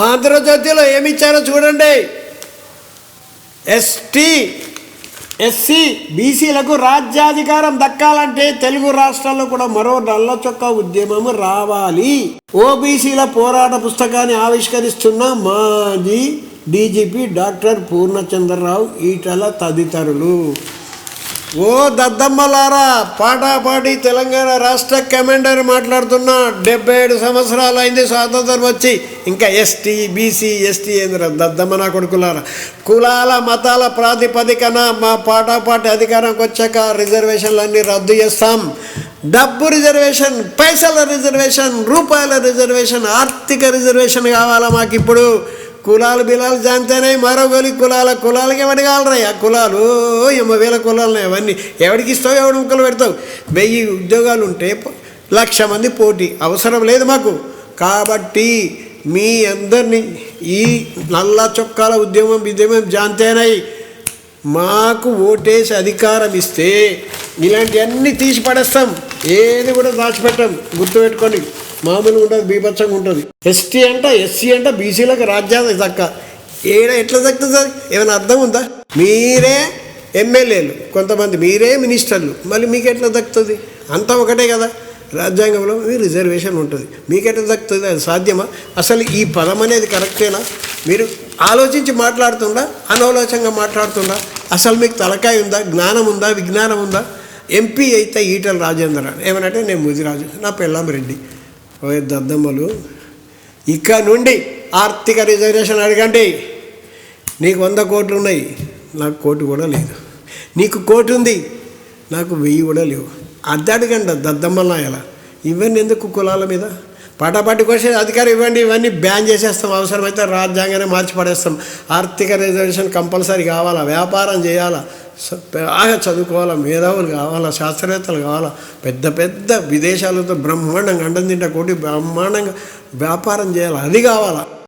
ఆంధ్రజ్యోతిలో ఏమి ఇచ్చారో చూడండి. ఎస్టీ ఎస్సీ బీసీలకు రాజ్యాధికారం దక్కాలంటే తెలుగు రాష్ట్రాల్లో కూడా మరో నల్ల చొక్కా ఉద్యమం రావాలి. ఓబీసీల పోరాట పుస్తకాన్ని ఆవిష్కరిస్తున్న మాజీ డీజీపీ డాక్టర్ పూర్ణచంద్రరావు ఈటల తదితరులు. ఓ దద్దమ్మలారా, పాటాపాటి తెలంగాణ రాష్ట్ర కమాండర్ మాట్లాడుతున్నా. 77 సంవత్సరాలు అయింది స్వాతంత్రం వచ్చి, ఇంకా ఎస్టీ బీసీ ఎస్టీ ఏంద్ర దద్దమ్మ నా కొడుకులారా. కులాల మతాల ప్రాతిపదికన మా పాటాపాటి అధికారంకి వచ్చాక రిజర్వేషన్లన్నీ రద్దు చేస్తాం. డబ్బు రిజర్వేషన్, పైసల రిజర్వేషన్, రూపాయల రిజర్వేషన్, ఆర్థిక రిజర్వేషన్ కావాలా మాకు. ఇప్పుడు కులాలు బిలాలు జాంతేనే మరో గొలి కులాలకి ఎవరికి కావాలరా? కులాలు 80,000 కులాలు అవన్నీ ఎవరికి ఇస్తావు? ఎవడు ముక్కలు పెడతావు? 1000 ఉద్యోగాలు ఉంటే 1,00,000 మంది పోటీ అవసరం లేదు మాకు. కాబట్టి మీ అందరినీ ఈ నల్ల చొక్కాల ఉద్యమం జాంతేనై మాకు ఓటేసి అధికారం ఇస్తే ఇలాంటివన్నీ తీసి పడేస్తాం. ఏది కూడా దాచిపెట్టాం, గుర్తుపెట్టుకోండి. మామూలుగా ఉంటుంది, బీభత్సంగా ఉంటుంది. ఎస్టీ అంట ఎస్సీ అంట బీసీలకు రాజ్యాలు దక్క. ఎట్లా దక్కుతుంది? ఏమైనా అర్థం ఉందా? మీరే ఎమ్మెల్యేలు, కొంతమంది మీరే మినిస్టర్లు, మళ్ళీ మీకు ఎట్లా దక్కుతుంది? అంతా ఒకటే కదా. రాజ్యాంగంలో రిజర్వేషన్ ఉంటుంది, మీకు ఎట్లా దక్కుతుంది? అది సాధ్యమా? అసలు ఈ పదం అనేది కరెక్టేనా? మీరు ఆలోచించి మాట్లాడుతుండా, అనాలోచనగా మాట్లాడుతుండా? అసలు మీకు తలకాయ ఉందా? జ్ఞానం ఉందా? విజ్ఞానం ఉందా? ఎంపీ అయితే ఈటల రాజేందర్ ఏమనంటే నేను ముదిరాజు, నా పెళ్ళాం రెడ్డి. ఓ దద్దమ్మలు, ఇక నుండి ఆర్థిక రిజర్వేషన్ అడగండి. నీకు 100 కోట్లు ఉన్నాయి, నాకు 1 కోటి కూడా లేదు. నీకు 1 కోటి ఉంది, నాకు 1000 కూడా లేవు. అది అడగండి దద్దమ్మలా. ఎలా ఇవన్నీ ఎందుకు కులాల మీద పటాపట్టి కోసం అధికారం ఇవ్వండి. ఇవన్నీ బ్యాన్ చేసేస్తాం, అవసరమైతే రాజ్యాంగానే మార్చి పడేస్తాం. ఆర్థిక రిజర్వేషన్ కంపల్సరీ కావాలా, వ్యాపారం చేయాలా, బాగా చదువుకోవాలా, మేధావులు కావాలా, శాస్త్రవేత్తలు కావాలా, పెద్ద విదేశాలతో బ్రహ్మాండంగా అండం తింటా కోటి బ్రహ్మాండంగా వ్యాపారం చేయాలి, అది కావాలా.